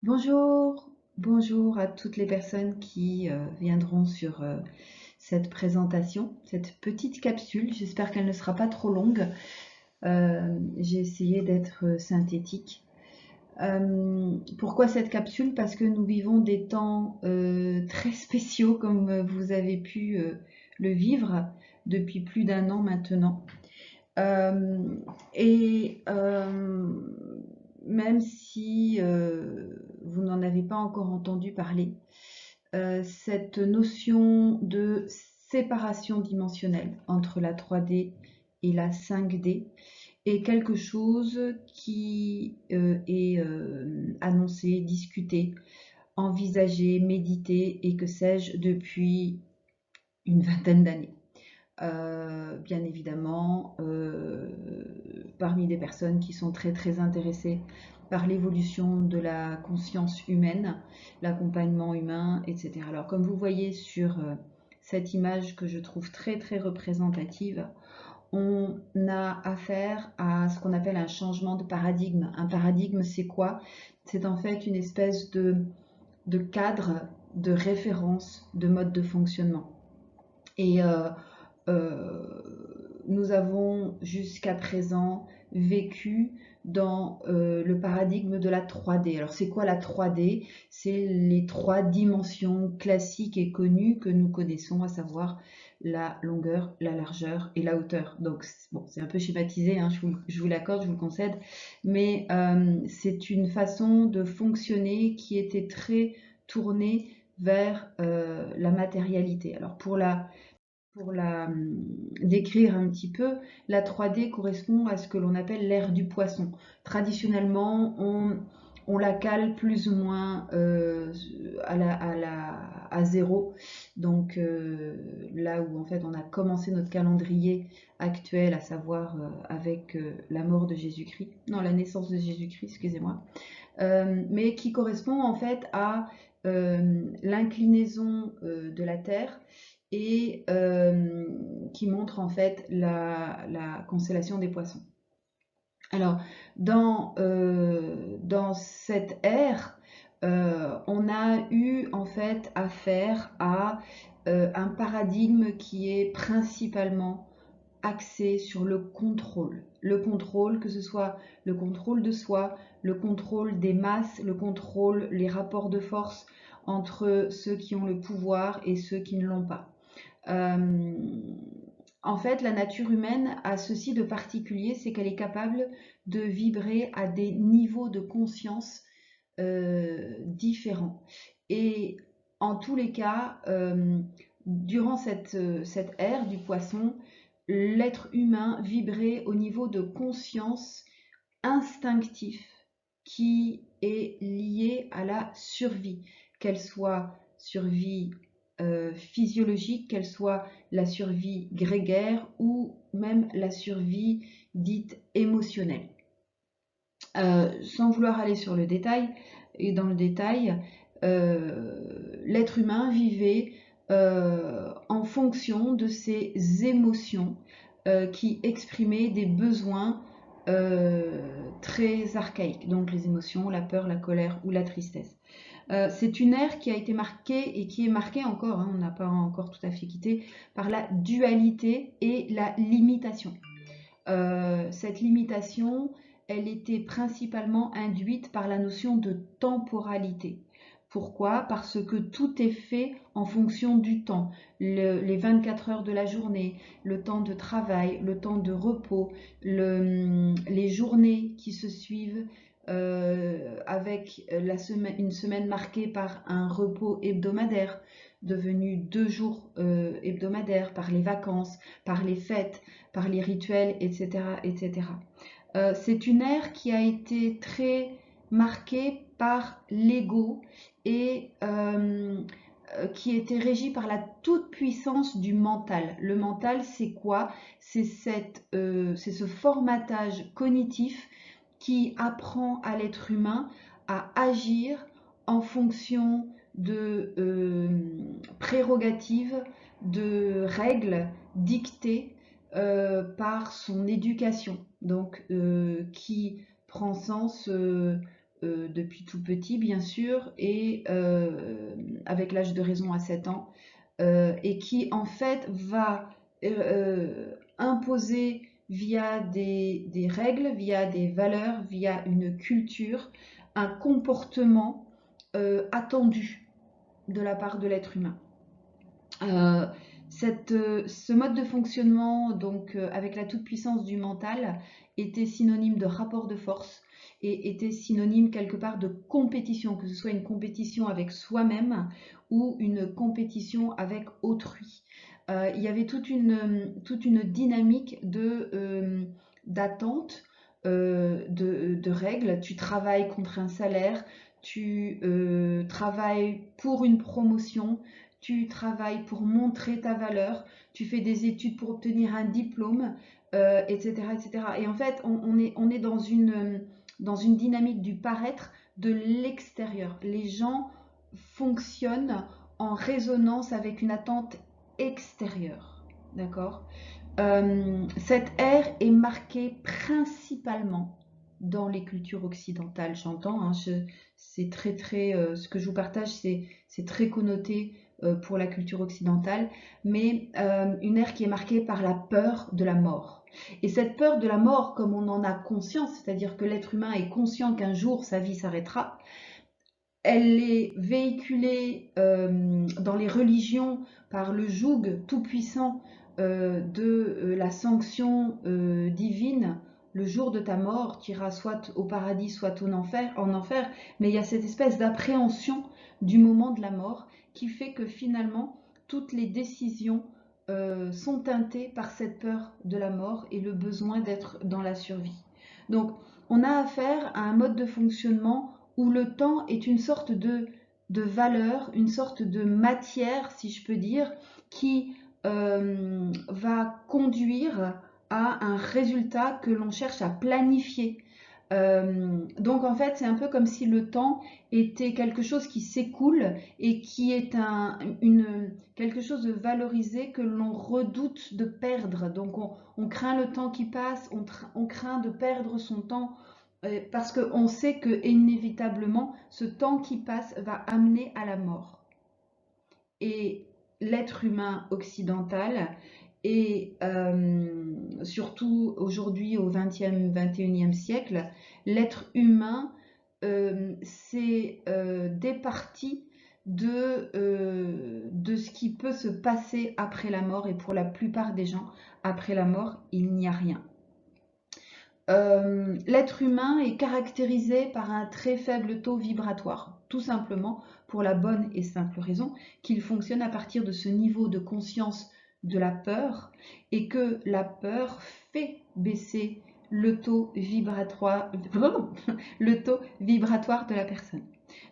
Bonjour, bonjour à toutes les personnes qui viendront sur cette présentation, cette petite capsule. J'espère qu'elle ne sera pas trop longue. J'ai essayé d'être synthétique. Pourquoi cette capsule? Parce que nous vivons des temps très spéciaux comme vous avez pu le vivre depuis plus d'un an maintenant. Euh, et même si vous n'en avez pas encore entendu parler, cette notion de séparation dimensionnelle entre la 3D et la 5D est quelque chose qui est annoncé, discuté, envisagé, médité et que sais-je depuis une vingtaine d'années. Bien évidemment, parmi des personnes qui sont très très intéressées par l'évolution de la conscience humaine, l'accompagnement humain, etc. Alors comme vous voyez sur cette image que je trouve très très représentative, on a affaire à ce qu'on appelle un changement de paradigme. Un paradigme, c'est quoi? C'est en fait une espèce de cadre, de référence, de mode de fonctionnement. Et nous avons jusqu'à présent vécu dans le paradigme de la 3D. Alors c'est quoi la 3D? C'est les trois dimensions classiques et connues que nous connaissons, à savoir la longueur, la largeur et la hauteur. Donc bon, c'est un peu schématisé, hein, je vous l'accorde, je vous le concède, mais c'est une façon de fonctionner qui était très tournée vers la matérialité. Alors pour la décrire un petit peu, la 3D correspond à ce que l'on appelle l'ère du poisson. Traditionnellement, on la cale plus ou moins à zéro. Donc là où en fait on a commencé notre calendrier actuel, à savoir avec la mort de Jésus-Christ, non la naissance de Jésus-Christ, excusez-moi, mais qui correspond en fait à l'inclinaison de la Terre et qui montre en fait la constellation des poissons. Alors, dans cette ère, on a eu en fait affaire à un paradigme qui est principalement axé sur le contrôle. Le contrôle, que ce soit le contrôle de soi, le contrôle des masses, le contrôle, les rapports de force entre ceux qui ont le pouvoir et ceux qui ne l'ont pas. Euh, En fait, la nature humaine a ceci de particulier, c'est qu'elle est capable de vibrer à des niveaux de conscience différents. Et en tous les cas, durant cette ère du poisson, l'être humain vibrait au niveau de conscience instinctif qui est lié à la survie, qu'elle soit survie physiologique, qu'elle soit la survie grégaire ou même la survie dite émotionnelle. Sans vouloir aller sur le détail, et dans le détail, l'être humain vivait en fonction de ses émotions qui exprimaient des besoins très archaïques, donc les émotions, la peur, la colère ou la tristesse. C'est une ère qui a été marquée et qui est marquée encore, hein, on n'a pas encore tout à fait quitté, par la dualité et la limitation. Cette limitation, elle était principalement induite par la notion de temporalité. Pourquoi? Parce que tout est fait en fonction du temps. Les 24 heures de la journée, le temps de travail, le temps de repos, les journées qui se suivent avec une semaine marquée par un repos hebdomadaire, devenu 2 jours hebdomadaires, par les vacances, par les fêtes, par les rituels, etc. etc. C'est une ère qui a été très marquée par l'ego et qui était régie par la toute-puissance du mental. Le mental, c'est quoi? C'est ce formatage cognitif qui apprend à l'être humain à agir en fonction de prérogatives, de règles dictées par son éducation, donc qui prend sens depuis tout petit, bien sûr, et avec l'âge de raison à 7 ans, et qui en fait va imposer via des règles, via des valeurs, via une culture, un comportement attendu de la part de l'être humain. Euh, ce mode de fonctionnement, donc avec la toute-puissance du mental, était synonyme de rapport de force et était synonyme quelque part de compétition, que ce soit une compétition avec soi-même ou une compétition avec autrui. Il y avait toute une dynamique d'attente, de règles. Tu travailles contre un salaire, tu travailles pour une promotion, tu travailles pour montrer ta valeur, tu fais des études pour obtenir un diplôme, etc., etc. Et en fait, on est dans une dynamique du paraître de l'extérieur. Les gens fonctionnent en résonance avec une attente extérieure. D'accord. Cette ère est marquée principalement dans les cultures occidentales, j'entends, hein, c'est très, ce que je vous partage, c'est très connoté pour la culture occidentale, mais une ère qui est marquée par la peur de la mort. Et cette peur de la mort, comme on en a conscience, c'est-à-dire que l'être humain est conscient qu'un jour sa vie s'arrêtera, elle est véhiculée dans les religions par le joug tout-puissant de la sanction divine. Le jour de ta mort, tu iras soit au paradis, soit en enfer, mais il y a cette espèce d'appréhension du moment de la mort qui fait que finalement, toutes les décisions sont teintées par cette peur de la mort et le besoin d'être dans la survie. Donc, on a affaire à un mode de fonctionnement où le temps est une sorte de valeur, une sorte de matière, si je peux dire, qui va conduire à un résultat que l'on cherche à planifier. Donc en fait, c'est un peu comme si le temps était quelque chose qui s'écoule et qui est quelque chose de valorisé que l'on redoute de perdre. Donc on craint le temps qui passe, on craint de perdre son temps parce qu'on sait que inévitablement, ce temps qui passe va amener à la mort. Et l'être humain occidental et surtout aujourd'hui au XXe, XXIe siècle, l'être humain s'est départi de ce qui peut se passer après la mort, et pour la plupart des gens, après la mort, il n'y a rien. L'être humain est caractérisé par un très faible taux vibratoire, tout simplement pour la bonne et simple raison qu'il fonctionne à partir de ce niveau de conscience de la peur, et que la peur fait baisser le taux vibratoire, le taux vibratoire de la personne.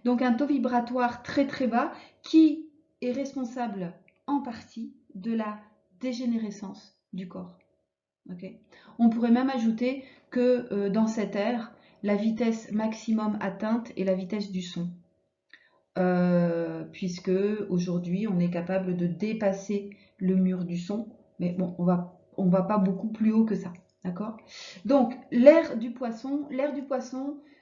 Donc un taux vibratoire très très bas qui est responsable en partie de la dégénérescence du corps. Okay. On pourrait même ajouter que dans cette ère, la vitesse maximum atteinte est la vitesse du son. Puisque aujourd'hui, on est capable de dépasser le mur du son, mais bon, on va pas beaucoup plus haut que ça. D'accord. Donc, l'ère du poisson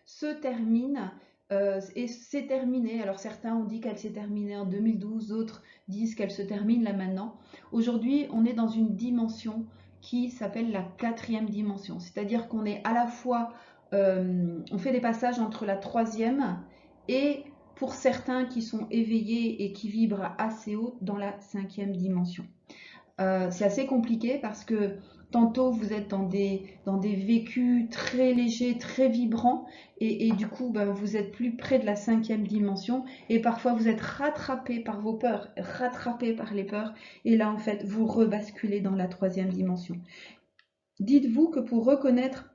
se termine et s'est terminée. Alors, certains ont dit qu'elle s'est terminée en 2012, d'autres disent qu'elle se termine là maintenant. Aujourd'hui, on est dans une dimension qui s'appelle la 4e dimension. C'est-à-dire qu'on est à la fois, on fait des passages entre la 3e et, pour certains qui sont éveillés et qui vibrent assez haut, dans la 5e dimension. C'est assez compliqué parce que tantôt vous êtes dans des vécus très légers, très vibrants, et du coup ben, vous êtes plus près de la 5e dimension, et parfois vous êtes rattrapé par vos peurs, rattrapé par les peurs, et là en fait vous rebasculez dans la 3e dimension. Dites-vous que pour reconnaître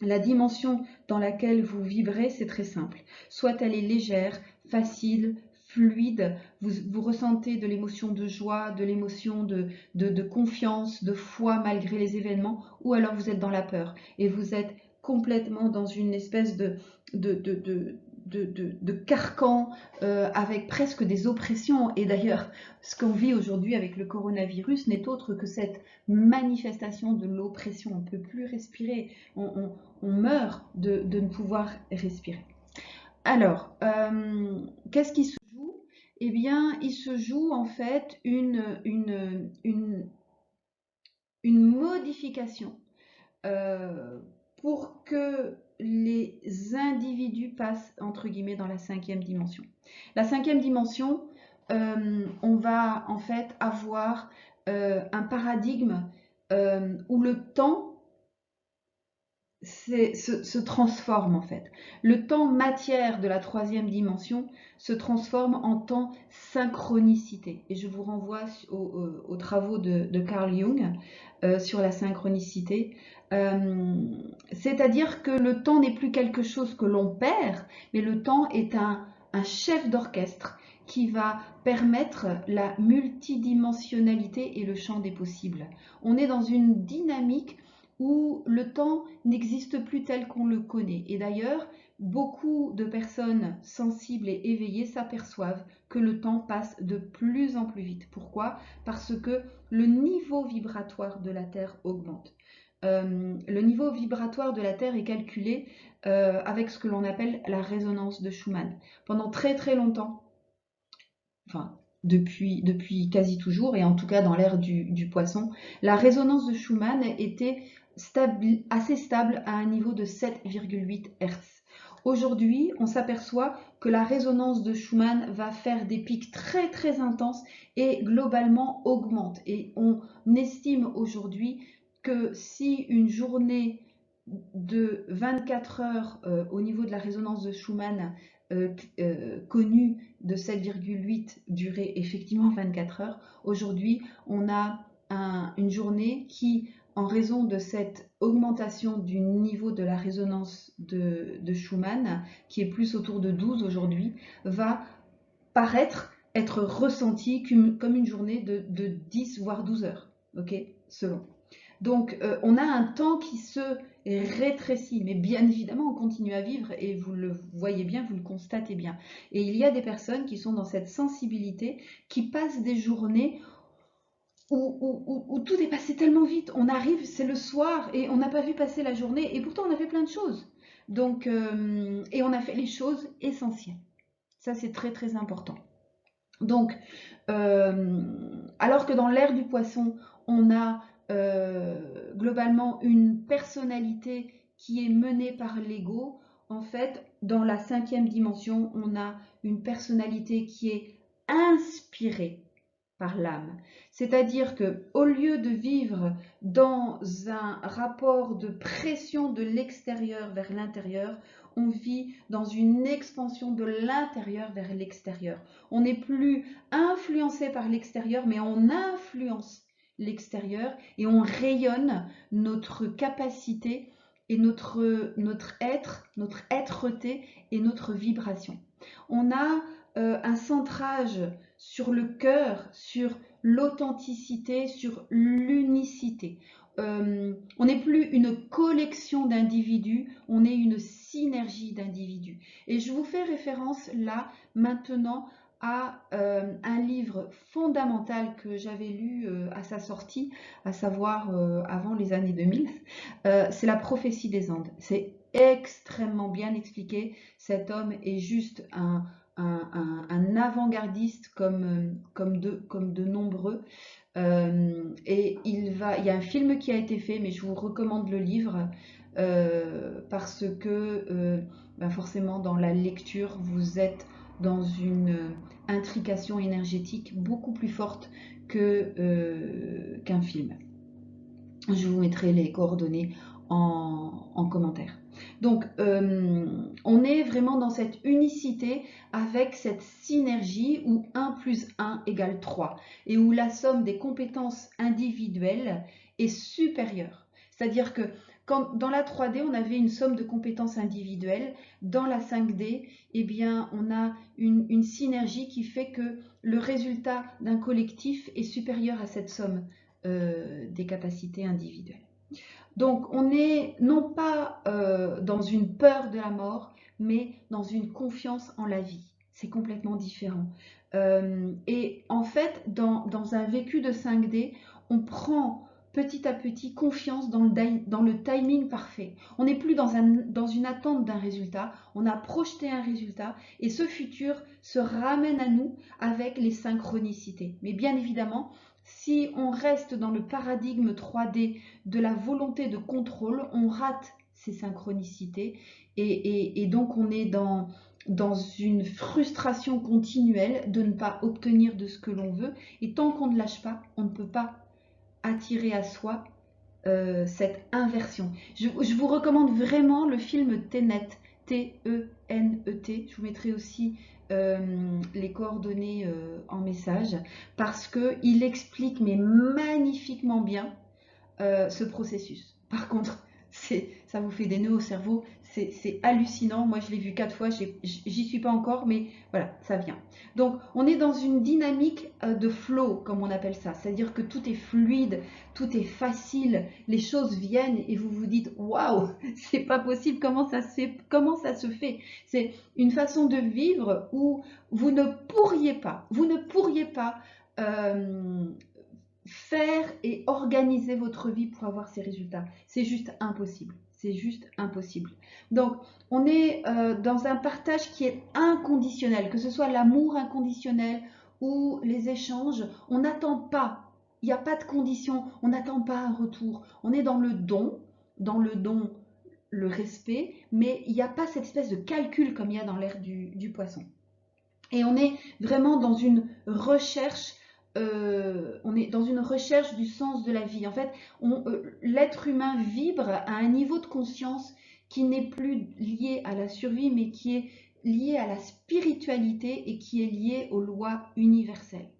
la dimension dans laquelle vous vibrez, c'est très simple. Soit elle est légère, facile, fluide, vous ressentez de l'émotion de joie, de l'émotion de confiance, de foi malgré les événements, ou alors vous êtes dans la peur et vous êtes complètement dans une espèce de carcan avec presque des oppressions. Et d'ailleurs, ce qu'on vit aujourd'hui avec le coronavirus n'est autre que cette manifestation de l'oppression. On ne peut plus respirer, on meurt de ne pouvoir respirer. Alors, qu'est-ce qui se joue? Eh bien, il se joue en fait une modification euh, pour que les individus passent, entre guillemets, dans la cinquième dimension. La cinquième dimension, on va en fait avoir un paradigme où le temps se transforme en fait. Le temps matière de la troisième dimension se transforme en temps synchronicité. Et je vous renvoie aux travaux de Carl Jung sur la synchronicité. C'est-à-dire que le temps n'est plus quelque chose que l'on perd, mais le temps est un chef d'orchestre qui va permettre la multidimensionnalité et le champ des possibles. On est dans une dynamique où le temps n'existe plus tel qu'on le connaît. Et d'ailleurs, beaucoup de personnes sensibles et éveillées s'aperçoivent que le temps passe de plus en plus vite. Pourquoi? Parce que le niveau vibratoire de la Terre augmente. Le niveau vibratoire de la Terre est calculé avec ce que l'on appelle la résonance de Schumann. Pendant très très longtemps, enfin depuis quasi toujours, et en tout cas dans l'ère du poisson, la résonance de Schumann était assez stable à un niveau de 7,8 Hz. Aujourd'hui, on s'aperçoit que la résonance de Schumann va faire des pics très très intenses et globalement augmente. Et on estime aujourd'hui que si une journée de 24 heures au niveau de la résonance de Schumann connue de 7,8 durait effectivement 24 heures, aujourd'hui on a une journée qui, en raison de cette augmentation du niveau de la résonance de Schumann, qui est plus autour de 12 aujourd'hui, va paraître être ressentie comme une journée de 10 voire 12 heures, ok, selon. Donc, on a un temps qui se rétrécit, mais bien évidemment, on continue à vivre et vous le voyez bien, vous le constatez bien. Et il y a des personnes qui sont dans cette sensibilité, qui passent des journées où tout est passé tellement vite. On arrive, c'est le soir et on n'a pas vu passer la journée et pourtant on a fait plein de choses. Donc, et on a fait les choses essentielles. Ça, c'est très très important. Donc, alors que dans l'ère du poisson, on a globalement une personnalité qui est menée par l'ego, en fait, dans la cinquième dimension, on a une personnalité qui est inspirée par l'âme. C'est-à-dire que au lieu de vivre dans un rapport de pression de l'extérieur vers l'intérieur, on vit dans une expansion de l'intérieur vers l'extérieur. On n'est plus influencé par l'extérieur, mais on influence l'extérieur et on rayonne notre capacité et notre être, notre êtreté et notre vibration. On a un centrage sur le cœur, sur l'authenticité, sur l'unicité. On n'est plus une collection d'individus, on est une synergie d'individus. Et je vous fais référence là, maintenant, à un livre fondamental que j'avais lu à sa sortie, à savoir avant les années 2000. C'est La prophétie des Andes. C'est extrêmement bien expliqué. Cet homme est juste un avant-gardiste comme de nombreux. Et il y a un film qui a été fait, mais je vous recommande le livre parce que ben forcément dans la lecture, vous êtes dans une intrication énergétique beaucoup plus forte qu'un film. Je vous mettrai les coordonnées en commentaire. Donc, on est vraiment dans cette unicité avec cette synergie où 1 plus 1 égale 3 et où la somme des compétences individuelles est supérieure. C'est-à-dire que quand, dans la 3D, on avait une somme de compétences individuelles, dans la 5D, eh bien, on a une synergie qui fait que le résultat d'un collectif est supérieur à cette somme des capacités individuelles. Donc on n'est non pas dans une peur de la mort, mais dans une confiance en la vie. C'est complètement différent. Et en fait, dans un vécu de 5D, on prend petit à petit confiance dans le timing parfait. On n'est plus dans une attente d'un résultat, on a projeté un résultat et ce futur se ramène à nous avec les synchronicités. Mais bien évidemment, si on reste dans le paradigme 3D de la volonté de contrôle, on rate ces synchronicités et donc on est dans une frustration continuelle de ne pas obtenir de ce que l'on veut. Et tant qu'on ne lâche pas, on ne peut pas attirer à soi cette inversion. Je vous recommande vraiment le film Tenet, T-E-N-E-T. Je vous mettrai aussi les coordonnées en message parce qu'il explique mais magnifiquement bien ce processus. Par contre, ça vous fait des nœuds au cerveau, c'est hallucinant. Moi, je l'ai vu 4 fois, j'y suis pas encore, mais voilà, ça vient. Donc, on est dans une dynamique de flow, comme on appelle ça, c'est-à-dire que tout est fluide, tout est facile, les choses viennent et vous vous dites waouh, c'est pas possible, comment ça se fait. C'est une façon de vivre où vous ne pourriez pas faire et organiser votre vie pour avoir ces résultats. C'est juste impossible. C'est juste impossible. Donc, on est dans un partage qui est inconditionnel, que ce soit l'amour inconditionnel ou les échanges. On n'attend pas. Il n'y a pas de condition. On n'attend pas un retour. On est dans le don, le respect, mais il n'y a pas cette espèce de calcul comme il y a dans l'ère du poisson. Et on est vraiment dans une recherche du sens de la vie. En fait, l'être humain vibre à un niveau de conscience qui n'est plus lié à la survie, mais qui est lié à la spiritualité et qui est lié aux lois universelles.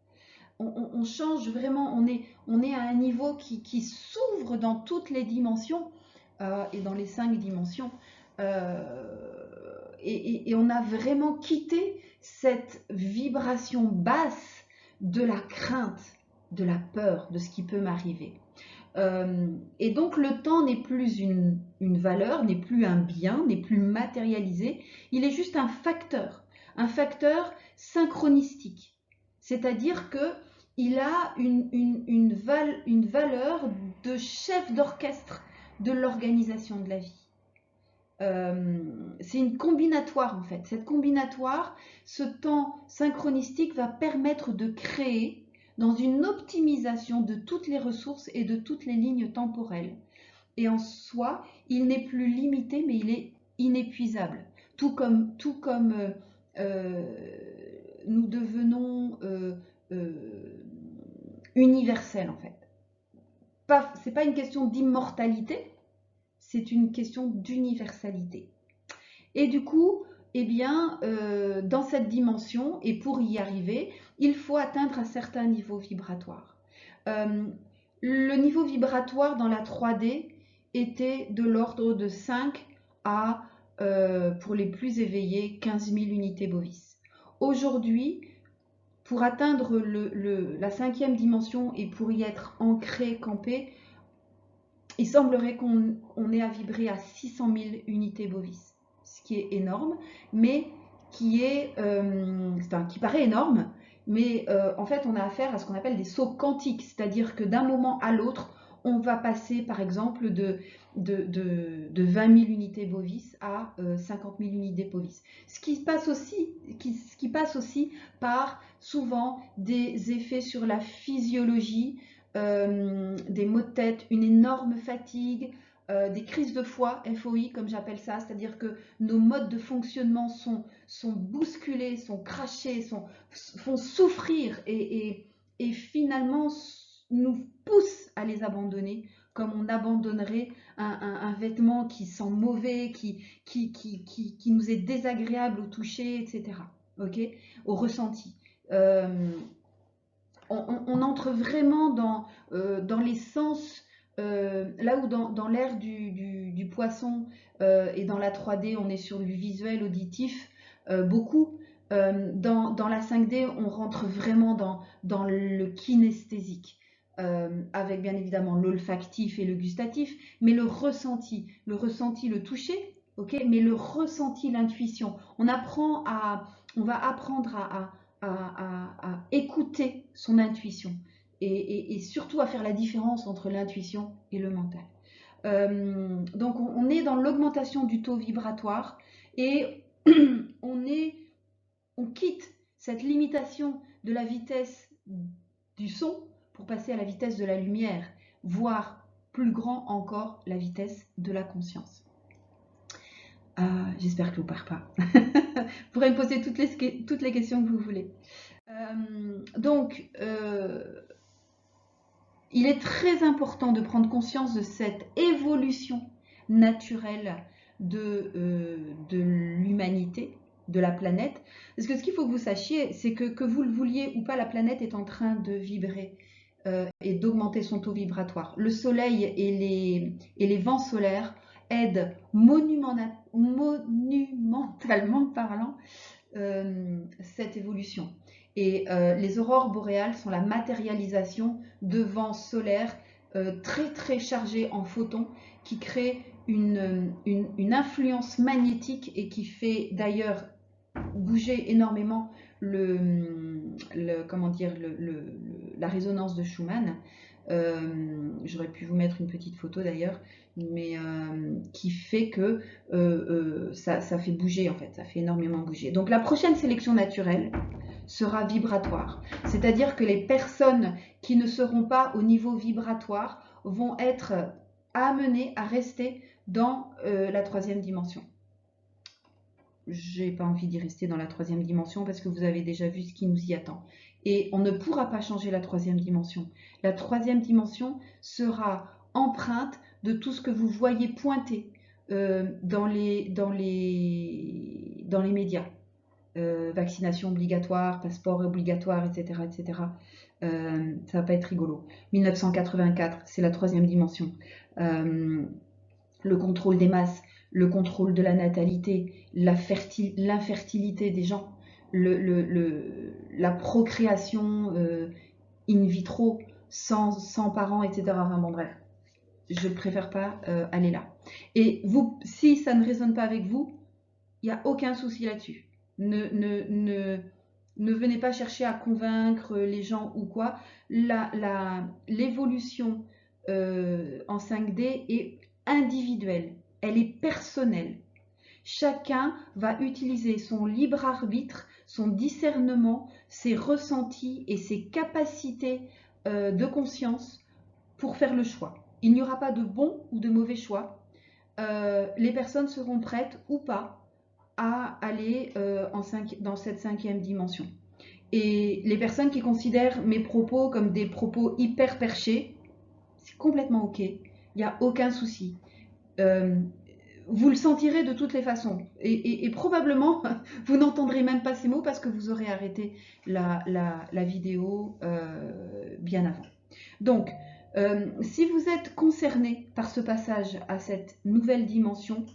On change vraiment, on est à un niveau qui s'ouvre dans toutes les dimensions et dans les 5 dimensions. Et on a vraiment quitté cette vibration basse de la crainte, de la peur, de ce qui peut m'arriver. Et donc le temps n'est plus une valeur, n'est plus un bien, n'est plus matérialisé, il est juste un facteur synchronistique. C'est-à-dire qu'il a une valeur de chef d'orchestre de l'organisation de la vie. C'est une combinatoire en fait. Cette combinatoire, ce temps synchronistique va permettre de créer dans une optimisation de toutes les ressources et de toutes les lignes temporelles. Et en soi, il n'est plus limité, mais il est inépuisable. Tout comme nous devenons universels en fait. C'est pas une question d'immortalité, c'est une question d'universalité. Et du coup, eh bien, dans cette dimension, et pour y arriver, il faut atteindre un certain niveau vibratoire. Le niveau vibratoire dans la 3D était de l'ordre de 5 à, pour les plus éveillés, 15 000 unités bovis. Aujourd'hui, pour atteindre la 5e dimension et pour y être ancré, campé, il semblerait qu'on ait à vibrer à 600 000 unités bovis, ce qui est énorme, mais qui paraît énorme, mais en fait on a affaire à ce qu'on appelle des sauts quantiques, c'est-à-dire que d'un moment à l'autre, on va passer par exemple de 20 000 unités bovis à 50 000 unités bovis. Ce qui passe aussi par souvent des effets sur la physiologie, des maux de tête, une énorme fatigue, des crises de foie, FOI comme j'appelle ça, c'est-à-dire que nos modes de fonctionnement sont bousculés, sont crachés, font souffrir et finalement nous poussent à les abandonner comme on abandonnerait un vêtement qui sent mauvais, qui nous est désagréable au toucher, etc. Okay, au ressenti. On entre vraiment dans les sens, là où dans l'ère du poisson et dans la 3D, on est sur du visuel, auditif, beaucoup. Dans la 5D, on rentre vraiment dans le kinesthésique, avec bien évidemment l'olfactif et le gustatif, mais le ressenti, le toucher, okay, mais le ressenti, l'intuition. On va apprendre à écouter son intuition. et surtout à faire la différence entre l'intuition et le mental. Donc on est dans l'augmentation du taux vibratoire et on quitte cette limitation de la vitesse du son pour passer à la vitesse de la lumière, voire plus grand encore, la vitesse de la conscience. J'espère que je ne vous perds pas. Vous pourrez me poser toutes les questions que vous voulez. Donc, il est très important de prendre conscience de cette évolution naturelle de l'humanité, de la planète. Parce que ce qu'il faut que vous sachiez, c'est que vous le vouliez ou pas, la planète est en train de vibrer et d'augmenter son taux vibratoire. Le soleil et les vents solaires aident monumentalement parlant cette évolution. Et les aurores boréales sont la matérialisation de vents solaires très très chargés en photons qui créent une influence magnétique et qui fait d'ailleurs bouger énormément la résonance de Schumann. J'aurais pu vous mettre une petite photo d'ailleurs, mais qui fait que ça fait bouger en fait, ça fait énormément bouger. Donc la prochaine sélection naturelle sera vibratoire, c'est-à-dire que les personnes qui ne seront pas au niveau vibratoire vont être amenées à rester dans la troisième dimension. J'ai pas envie d'y rester dans la troisième dimension parce que vous avez déjà vu ce qui nous y attend. Et on ne pourra pas changer la troisième dimension. La troisième dimension sera empreinte de tout ce que vous voyez pointer dans les médias. Vaccination obligatoire, passeport obligatoire, etc. etc. Ça va pas être rigolo. 1984, c'est la troisième dimension. Le contrôle des masses, le contrôle de la natalité, l'infertilité des gens, la procréation in vitro sans parents, etc. Enfin bon, bref, je ne préfère pas aller là. Et vous, si ça ne résonne pas avec vous, il n'y a aucun souci là-dessus. Ne venez pas chercher à convaincre les gens ou quoi. L'évolution en 5D est individuelle, elle est personnelle. Chacun va utiliser son libre arbitre, son discernement, ses ressentis et ses capacités de conscience pour faire le choix. Il n'y aura pas de bon ou de mauvais choix. Les personnes seront prêtes ou pas à aller dans cette cinquième dimension. Et les personnes qui considèrent mes propos comme des propos hyper perchés, c'est complètement ok. Il n'y a aucun souci. Vous le sentirez de toutes les façons. Et probablement, vous n'entendrez même pas ces mots parce que vous aurez arrêté la vidéo bien avant. Donc, si vous êtes concerné par ce passage à cette nouvelle dimension,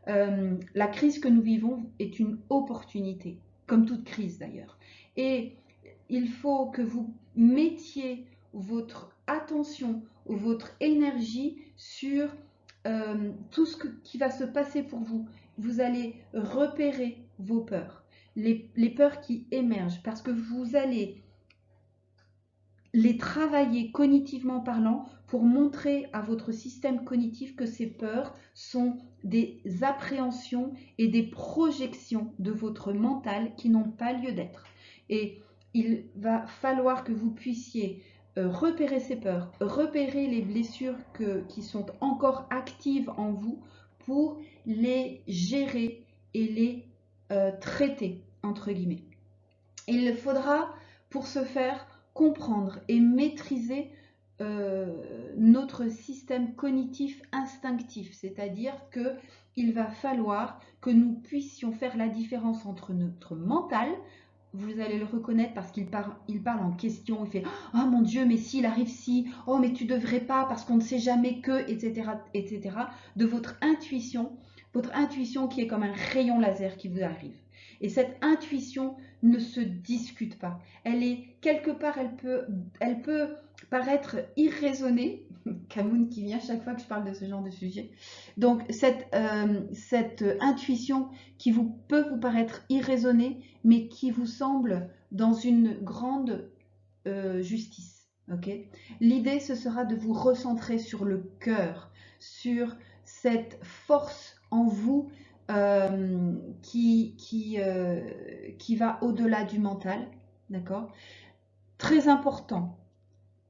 la crise que nous vivons est une opportunité, comme toute crise d'ailleurs. Et il faut que vous mettiez votre attention ou votre énergie sur tout ce qui va se passer pour vous. Vous allez repérer vos peurs, les peurs qui émergent, parce que vous allez les travailler cognitivement parlant pour montrer à votre système cognitif que ces peurs sont des appréhensions et des projections de votre mental qui n'ont pas lieu d'être. Et il va falloir que vous puissiez repérer ces peurs, repérer les blessures qui sont encore actives en vous pour les gérer et les traiter, entre guillemets. Il faudra, pour ce faire, comprendre et maîtriser notre système cognitif instinctif, c'est-à-dire qu'il va falloir que nous puissions faire la différence entre notre mental, vous allez le reconnaître parce qu'il parle en question, il fait « Oh mon Dieu, mais s'il arrive si, oh mais tu devrais pas parce qu'on ne sait jamais que, etc. etc. » de votre intuition qui est comme un rayon laser qui vous arrive. Et cette intuition ne se discute pas. Elle est quelque part, elle peut paraître irraisonnée. Camoun qui vient chaque fois que je parle de ce genre de sujet. Donc cette intuition qui peut vous paraître irraisonnée, mais qui vous semble dans une grande justice. Ok? L'idée, ce sera de vous recentrer sur le cœur, sur cette force en vous qui va au-delà du mental. D'accord? Très important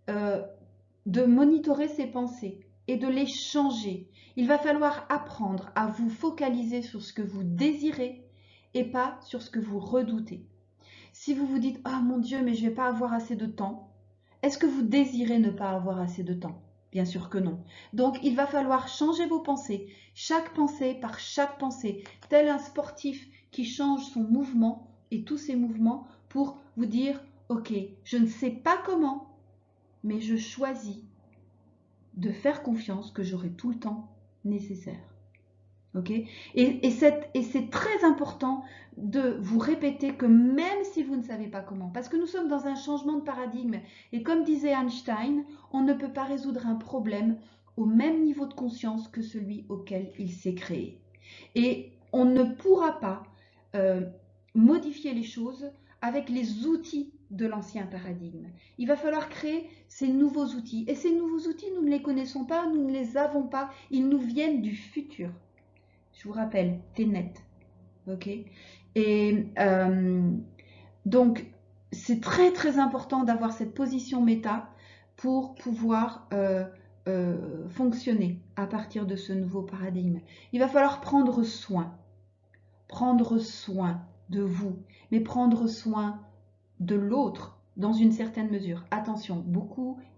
de monitorer ses pensées et de les changer. Il va falloir apprendre à vous focaliser sur ce que vous désirez et pas sur ce que vous redoutez. Si vous vous dites « Ah mon Dieu, mais je ne vais pas avoir assez de temps », est-ce que vous désirez ne pas avoir assez de temps? Bien sûr que non. Donc, il va falloir changer vos pensées, chaque pensée par chaque pensée, tel un sportif qui change son mouvement et tous ses mouvements pour vous dire « Ok, je ne sais pas comment, mais je choisis de faire confiance que j'aurai tout le temps nécessaire. » Ok? Et c'est très important de vous répéter que même si vous ne savez pas comment, parce que nous sommes dans un changement de paradigme, et comme disait Einstein, on ne peut pas résoudre un problème au même niveau de conscience que celui auquel il s'est créé. Et on ne pourra pas modifier les choses avec les outils de l'ancien paradigme. Il va falloir créer ces nouveaux outils. Et ces nouveaux outils, nous ne les connaissons pas, nous ne les avons pas, ils nous viennent du futur. Je vous rappelle, Ténet. Ok? Et donc, c'est très très important d'avoir cette position méta pour pouvoir fonctionner à partir de ce nouveau paradigme. Il va falloir prendre soin de vous, mais prendre soin de l'autre dans une certaine mesure. Attention,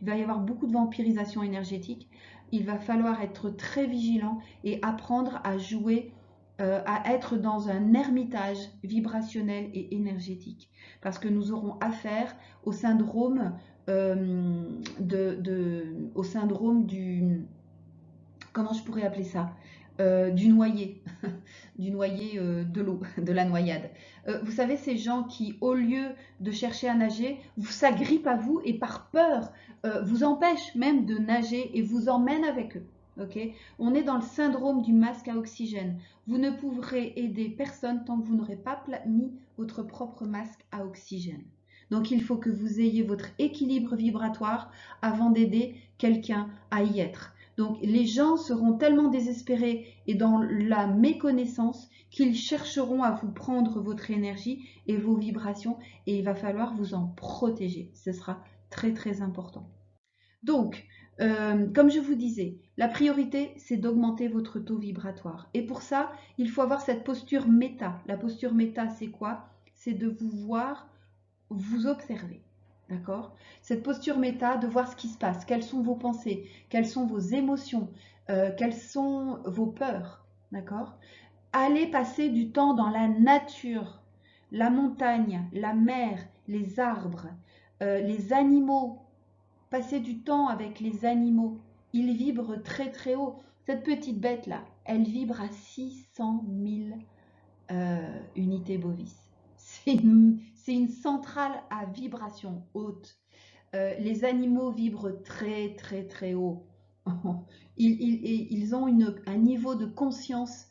il va y avoir beaucoup de vampirisation énergétique. Il va falloir être très vigilant et apprendre à jouer, à être dans un ermitage vibrationnel et énergétique. Parce que nous aurons affaire au syndrome, au syndrome du... Comment je pourrais appeler ça? Du noyé, du noyé de l'eau, de la noyade. Vous savez, ces gens qui, au lieu de chercher à nager, s'agrippent à vous et par peur vous empêchent même de nager et vous emmènent avec eux. Okay? On est dans le syndrome du masque à oxygène. Vous ne pourrez aider personne tant que vous n'aurez pas mis votre propre masque à oxygène. Donc il faut que vous ayez votre équilibre vibratoire avant d'aider quelqu'un à y être. Donc les gens seront tellement désespérés et dans la méconnaissance qu'ils chercheront à vous prendre votre énergie et vos vibrations et il va falloir vous en protéger. Ce sera très très important. Donc, comme je vous disais, la priorité, c'est d'augmenter votre taux vibratoire. Et pour ça, il faut avoir cette posture méta. La posture méta, c'est quoi? C'est de vous voir, vous observer. D'accord? Cette posture méta, de voir ce qui se passe, quelles sont vos pensées, quelles sont vos émotions, quelles sont vos peurs. D'accord? Allez passer du temps dans la nature, la montagne, la mer, les arbres, les animaux. Passez du temps avec les animaux. Ils vibrent très très haut. Cette petite bête-là, elle vibre à 600 000 unités bovis. C'est une centrale à vibration haute. Les animaux vibrent très très très haut. Ils ont un niveau de conscience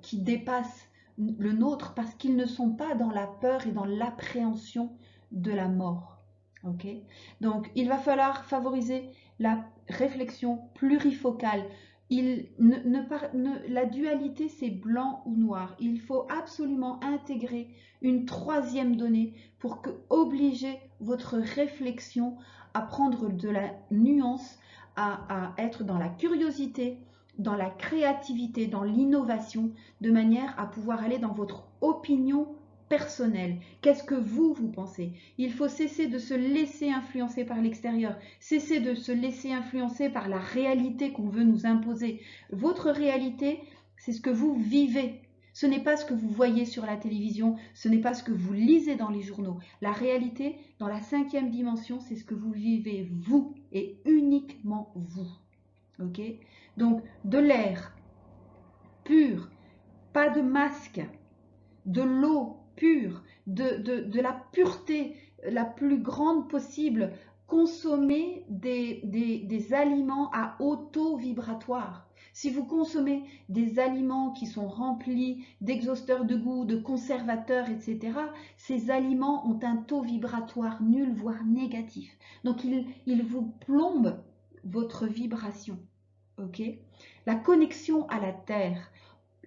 qui dépasse le nôtre parce qu'ils ne sont pas dans la peur et dans l'appréhension de la mort. Okay? Donc, il va falloir favoriser la réflexion plurifocale. La dualité, c'est blanc ou noir. Il faut absolument intégrer une troisième donnée pour obliger votre réflexion à prendre de la nuance, à être dans la curiosité, dans la créativité, dans l'innovation, de manière à pouvoir aller dans votre opinion personnelle. Qu'est-ce que vous pensez? Il faut cesser de se laisser influencer par l'extérieur, cesser de se laisser influencer par la réalité qu'on veut nous imposer. Votre réalité, c'est ce que vous vivez. Ce n'est pas ce que vous voyez sur la télévision, ce n'est pas ce que vous lisez dans les journaux. La réalité, dans la 5e dimension, c'est ce que vous vivez, vous, et uniquement vous. Ok? Donc, de l'air pur, pas de masque, de l'eau pure, de la pureté la plus grande possible consommez des aliments à haut taux vibratoire. Si vous consommez des aliments qui sont remplis d'exhausteurs de goût, de conservateurs, etc., ces aliments ont un taux vibratoire nul, voire négatif. Donc, ils vous plombent votre vibration. Ok? La connexion à la terre.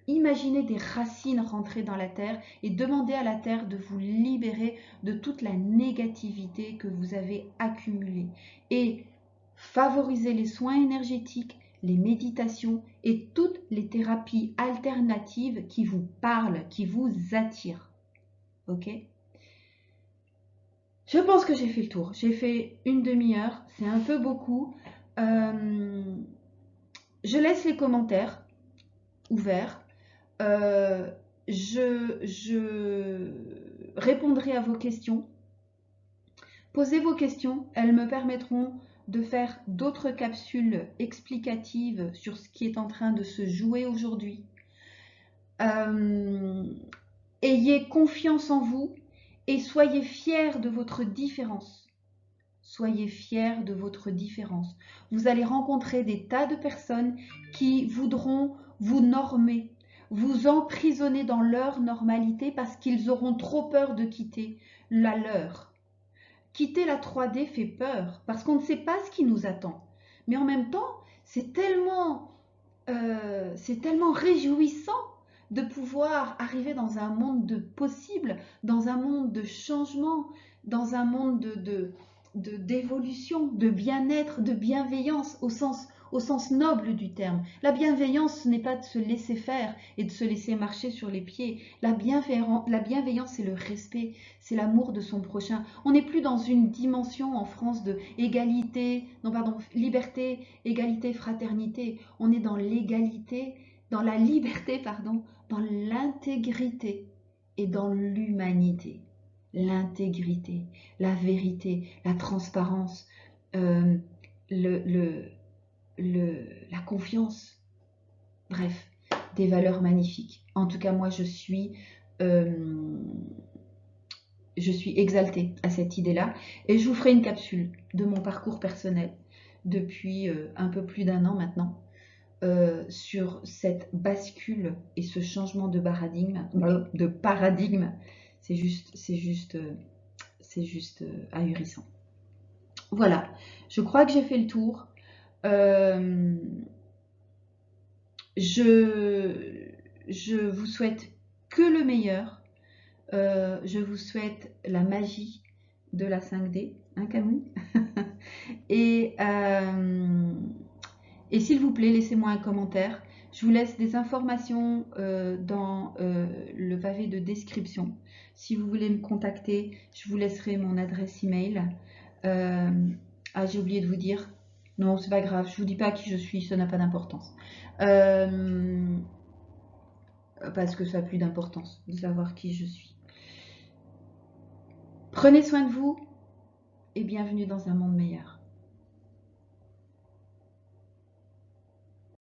Imaginez des racines rentrer dans la terre et demandez à la terre de vous libérer de toute la négativité que vous avez accumulée. Et favorisez les soins énergétiques, les méditations et toutes les thérapies alternatives qui vous parlent, qui vous attirent. Ok? Je pense que j'ai fait le tour. J'ai fait une demi-heure, c'est un peu beaucoup. Je laisse les commentaires ouverts. Je répondrai à vos questions. Posez vos questions, elles me permettront de faire d'autres capsules explicatives sur ce qui est en train de se jouer aujourd'hui. Ayez confiance en vous et soyez fiers de votre différence. Soyez fiers de votre différence. Vous allez rencontrer des tas de personnes qui voudront vous normer, vous emprisonner dans leur normalité parce qu'ils auront trop peur de quitter la leur. Quitter la 3D fait peur parce qu'on ne sait pas ce qui nous attend. Mais en même temps, c'est tellement réjouissant de pouvoir arriver dans un monde de possibles, dans un monde de changement, dans un monde d'évolution, de bien-être, de bienveillance au sens noble du terme. La bienveillance, ce n'est pas de se laisser faire et de se laisser marcher sur les pieds. La bienveillance, c'est le respect, c'est l'amour de son prochain. On n'est plus dans une dimension en France de liberté, égalité, fraternité. On est dans l'égalité, dans la liberté, dans l'intégrité et dans l'humanité. L'intégrité, la vérité, la transparence, la confiance. Bref, des valeurs magnifiques. En tout cas, moi, je suis exaltée à cette idée-là. Et je vous ferai une capsule de mon parcours personnel depuis un peu plus d'1 an maintenant. Sur cette bascule et ce changement de paradigme, c'est juste ahurissant. Voilà, je crois que j'ai fait le tour. Je vous souhaite que le meilleur. Je vous souhaite la magie de la 5D, hein Camille? Et s'il vous plaît, laissez-moi un commentaire. Je vous laisse des informations dans le pavé de description. Si vous voulez me contacter, je vous laisserai mon adresse email. J'ai oublié de vous dire. Non, c'est pas grave. Je vous dis pas qui je suis, ça n'a pas d'importance. Parce que ça n'a plus d'importance de savoir qui je suis. Prenez soin de vous et bienvenue dans un monde meilleur.